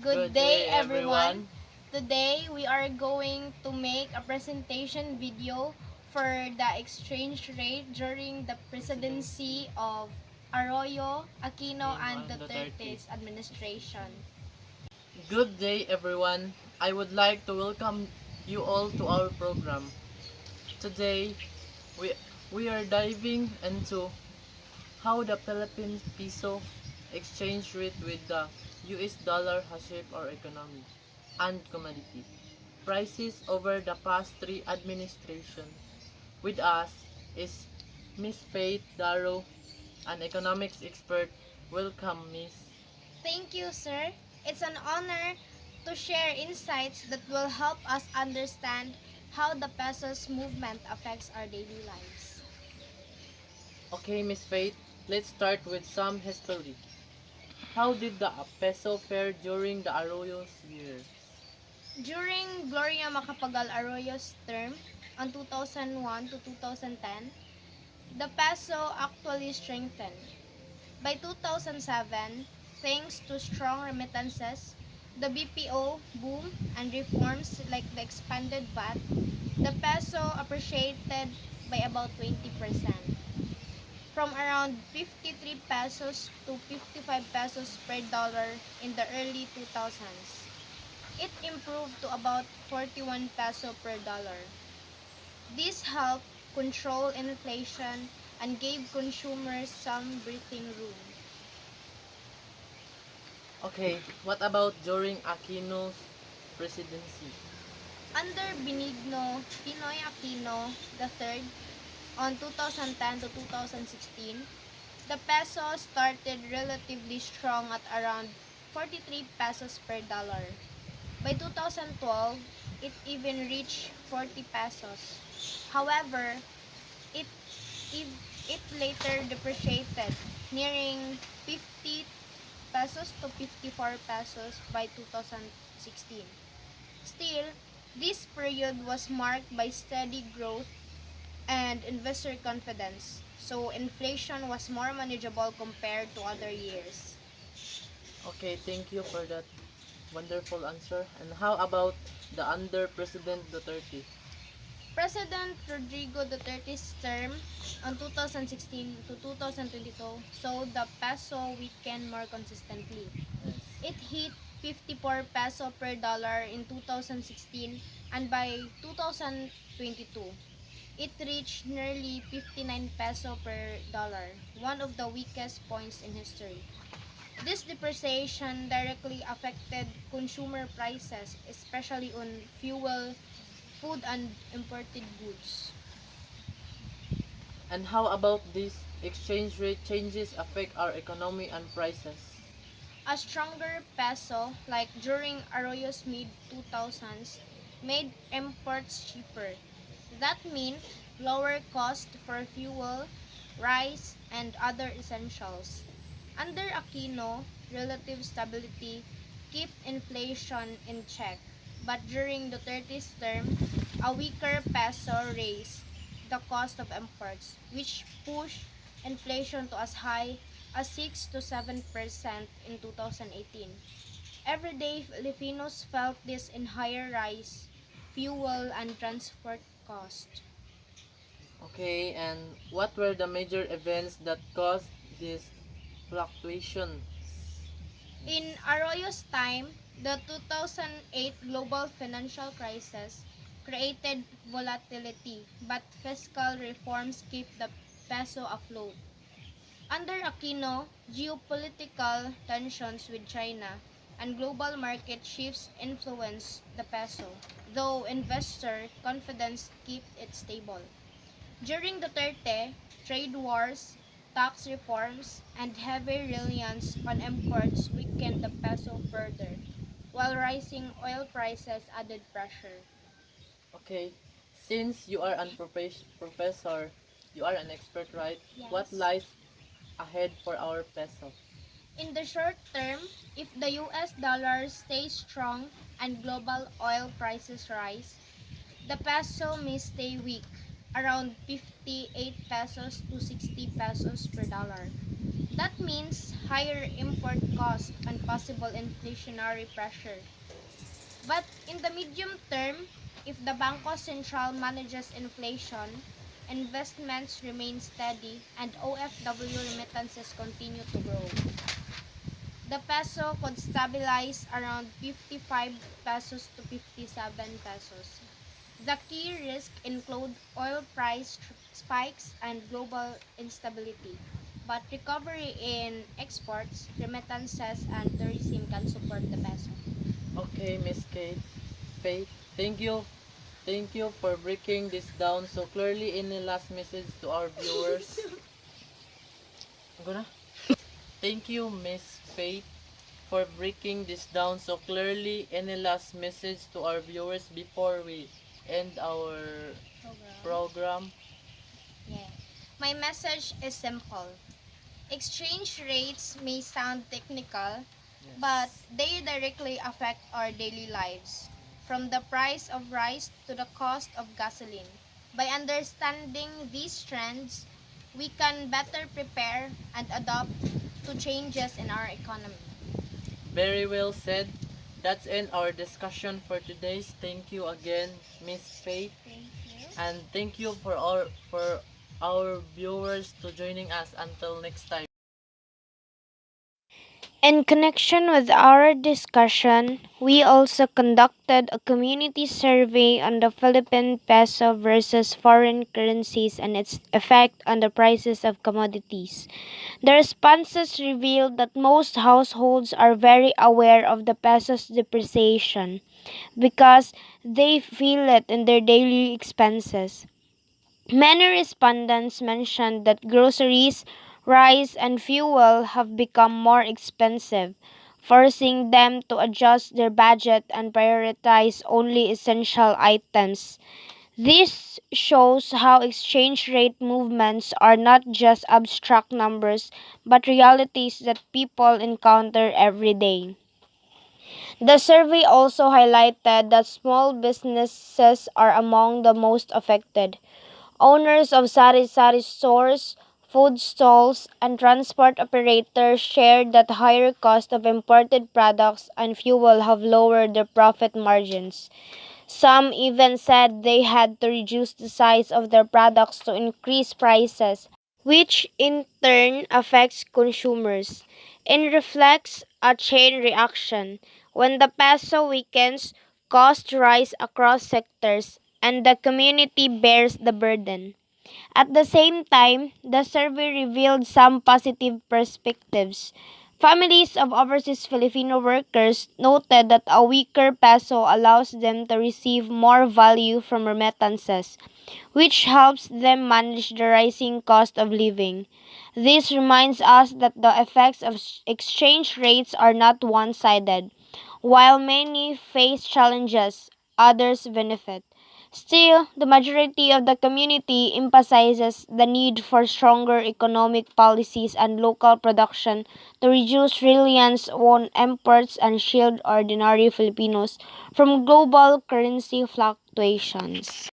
Good day everyone. Today we are going to make a presentation video for the exchange rate during the presidency of Arroyo, Aquino and Duterte's administration. Good day everyone. I would like to welcome you all to our program. Today we we are diving into how the Philippine peso exchange rate with the US dollar has shaped our economy and commodity prices over the past three administrations. With us is Miss Faith Darrow, an economics expert. Welcome, Miss. Thank you, sir. It's an honor to share insights that will help us understand how the peso's movement affects our daily lives. Okay, Miss Faith, let's start with some history. How did the peso fare during the Arroyo's years? During Gloria Macapagal Arroyo's term on 2001 to 2010, the peso actually strengthened. By 2007, thanks to strong remittances, the BPO boom and reforms like the expanded VAT, the peso appreciated by about 20%, from around 53 pesos to 55 pesos per dollar in the early 2000s. It improved to about 41 peso per dollar. This helped control inflation and gave consumers some breathing room. Okay, what about during Aquino's presidency? Under Benigno Pinoy Aquino III on 2010 to 2016, the peso started relatively strong at around 43 pesos per dollar. By 2012, it even reached 40 pesos. However, it, it, it later depreciated, nearing 50 pesos to 54 pesos by 2016. Still, this period was marked by steady growth and investor confidence, so inflation was more manageable compared to other years. Okay, thank you for that wonderful answer. And how about the under President Duterte? President Rodrigo Duterte's term on 2016 to 2022 saw the peso weaken more consistently. Yes. It hit 54 peso per dollar in 2016, and by 2022, it reached nearly 59 peso per dollar, one of the weakest points in history. This depreciation directly affected consumer prices, especially on fuel, food, and imported goods. And how about these exchange rate changes affect our economy and prices? A stronger peso, like during Arroyo's mid-2000s, made imports cheaper. That meant lower cost for fuel, rice, and other essentials. Under Aquino, relative stability kept inflation in check, but during Duterte's term, a weaker peso raised the cost of imports, which pushed inflation to as high as 6 to 7% in 2018. Everyday Filipinos felt this in higher rice, fuel, and transport cost. Okay, and what were the major events that caused this fluctuation? In Arroyo's time, the 2008 global financial crisis created volatility, but fiscal reforms kept the peso afloat. Under Aquino, geopolitical tensions with China and global market shifts influenced the peso, though investor confidence kept it stable. During Duterte, trade wars, tax reforms, and heavy reliance on imports weakened the peso further, while rising oil prices added pressure. Okay, since you are an professor, you are an expert, right? What Yes. lies ahead for our peso? In the short term, if the US dollar stays strong and global oil prices rise, the peso may stay weak, around 58 pesos to 60 pesos per dollar. That means higher import cost and possible inflationary pressure. But in the medium term, if the Bangko Sentral manages inflation, investments remain steady, and OFW remittances continue to grow, the peso could stabilize around 55 pesos to 57 pesos. The key risks include oil price spikes and global instability, but recovery in exports, remittances, and tourism can support the peso. Okay, Miss Kate, Faith, thank you. Thank you for breaking this down so clearly. Any last message to our viewers? Go na. Thank you, Miss Faith, for breaking this down so clearly. Any last message to our viewers before we end our program? Yeah. My message is simple. Exchange rates may sound technical, but they directly affect our daily lives, from the price of rice to the cost of gasoline. By understanding these trends, we can better prepare and adapt to changes in our economy. Very well said. That's in our discussion for today's. Thank you again, Miss Faith, Thank you. and thank you for our viewers to joining us. Until next time. In connection with our discussion, we also conducted a community survey on the Philippine peso versus foreign currencies and its effect on the prices of commodities. The responses revealed that most households are very aware of the peso's depreciation because they feel it in their daily expenses. Many respondents mentioned that groceries, rice, and fuel have become more expensive, forcing them to adjust their budget and prioritize only essential items. This shows how exchange rate movements are not just abstract numbers, but realities that people encounter every day. The survey also highlighted that small businesses are among the most affected. Owners of sari-sari stores, food stalls, and transport operators shared that higher cost of imported products and fuel have lowered their profit margins. Some even said they had to reduce the size of their products to increase prices, which in turn affects consumers. It reflects a chain reaction. When the peso weakens, costs rise across sectors, and the community bears the burden. At the same time, the survey revealed some positive perspectives. Families of overseas Filipino workers noted that a weaker peso allows them to receive more value from remittances, which helps them manage the rising cost of living. This reminds us that the effects of exchange rates are not one sided. While many face challenges, others benefit. Still, the majority of the community emphasizes the need for stronger economic policies and local production to reduce reliance on imports and shield ordinary Filipinos from global currency fluctuations.